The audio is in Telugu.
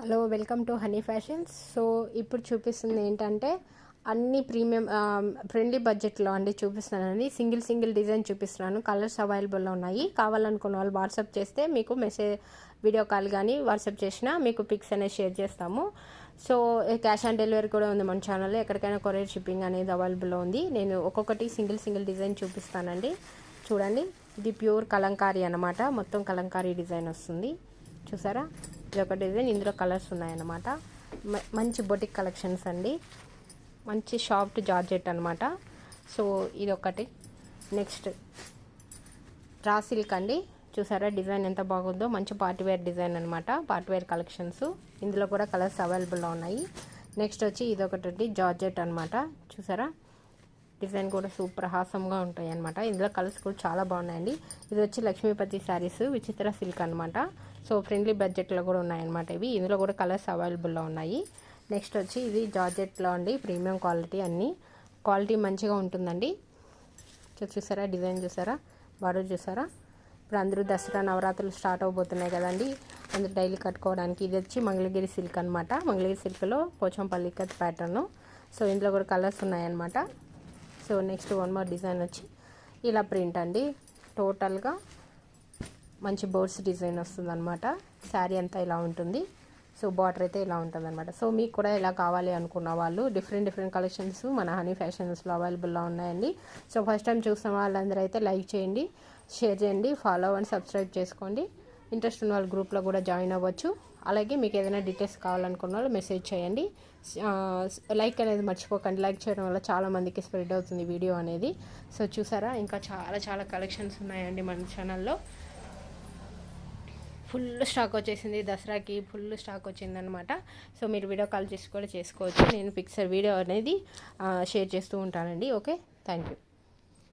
Hello welcome to honey fashions. So ఇప్పుడు చూపిస్తుంది ఏంటంటే అన్ని ప్రీమియం ఫ్రెండ్లీ బడ్జెట్లో అండి చూపిస్తున్నానండి. సింగిల్ డిజైన్ చూపిస్తున్నాను. కలర్స్ అవైలబుల్లో ఉన్నాయి. కావాలనుకున్న వాళ్ళు వాట్సాప్ చేస్తే మీకు మెసేజ్ వీడియో కాల్ కానీ వాట్సాప్ చేసినా మీకు పిక్స్ అనేది షేర్ చేస్తాము. సో క్యాష్ ఆన్ డెలివరీ కూడా ఉంది మన ఛానల్లో. ఎక్కడికైనా కొరియర్ షిప్పింగ్ అనేది అవైలబుల్లో ఉంది. నేను ఒక్కొక్కటి సింగిల్ డిజైన్ చూపిస్తానండి. చూడండి, ఇది ప్యూర్ కలంకారీ అన్నమాట. మొత్తం కలంకారీ డిజైన్ వస్తుంది. చూసారా, ఇది ఒక డిజైన్. ఇందులో కలర్స్ ఉన్నాయన్నమాట. మంచి బొటిక్ కలెక్షన్స్ అండి. మంచి సాఫ్ట్ జార్జెట్ అనమాట. సో ఇది ఒకటి. నెక్స్ట్ రా సిల్క్ అండి. చూసారా డిజైన్ ఎంత బాగుందో. మంచి పార్టీవేర్ డిజైన్ అనమాట. Party wear collections. ఇందులో కూడా కలర్స్ అవైలబుల్లో ఉన్నాయి. నెక్స్ట్ వచ్చి ఇది ఒకటి జార్జెట్ అనమాట. చూసారా, డిజైన్ కూడా సూపర్ హాసంగా ఉంటాయి అనమాట. ఇందులో కలర్స్ కూడా చాలా బాగున్నాయండి. ఇది వచ్చి లక్ష్మీపతి శారీస్ విచిత్ర సిల్క్ అనమాట. సో ఫ్రెండ్లీ బడ్జెట్లో కూడా ఉన్నాయన్నమాట ఇవి. ఇందులో కూడా కలర్స్ అవైలబుల్లో ఉన్నాయి. నెక్స్ట్ వచ్చి ఇది జార్జెట్లో అండి. ప్రీమియం క్వాలిటీ, అన్ని క్వాలిటీ మంచిగా ఉంటుందండి. చూసారా డిజైన్, చూసారా బార్డర్, చూసారా. ఇప్పుడు అందరూ దసరా నవరాత్రులు స్టార్ట్ అవబోతున్నాయి కదండి. అందరూ డైలీ కట్టుకోవడానికి. ఇది వచ్చి మంగళగిరి సిల్క్ అనమాట. మంగళగిరి సిల్క్లో పోచంపల్లి కట్ ప్యాటర్ను. సో ఇందులో కూడా కలర్స్ ఉన్నాయన్నమాట. So next one more design వచ్చి ఇలా ప్రింట్ అండి. టోటల్గా మంచి బోర్డ్స్ డిజైన్ వస్తుంది అనమాట. శారీ అంతా ఇలా ఉంటుంది. సో బార్డర్ అయితే ఇలా ఉంటుంది అనమాట. సో మీకు కూడా ఇలా కావాలి అనుకున్న వాళ్ళు డిఫరెంట్ కలెక్షన్స్ మన హనీ ఫ్యాషన్స్లో అవైలబుల్లో ఉన్నాయండి. సో ఫస్ట్ టైం చూసిన వాళ్ళందరూ అయితే లైక్ చేయండి, షేర్ చేయండి, ఫాలో అండ్ సబ్స్క్రైబ్ చేసుకోండి. ఇంట్రెస్ట్ ఉన్న వాళ్ళు గ్రూప్లో కూడా జాయిన్ అవ్వచ్చు. అలాగే మీకు ఏదైనా డీటెయిల్స్ కావాలనుకున్న వాళ్ళు మెసేజ్ చేయండి. లైక్ అనేది మర్చిపోకండి. లైక్ చేయడం వల్ల చాలామందికి స్ప్రెడ్ అవుతుంది వీడియో అనేది. సో చూసారా, ఇంకా చాలా కలెక్షన్స్ ఉన్నాయండి మన ఛానల్లో. ఫుల్ స్టాక్ వచ్చేసింది. దసరాకి ఫుల్ స్టాక్ వచ్చిందనమాట. సో మీరు వీడియో కాల్ చేసి కూడా చేసుకోవచ్చు. నేను పిక్చర్ వీడియో అనేది షేర్ చేస్తూ ఉంటానండి. Okay, thank you.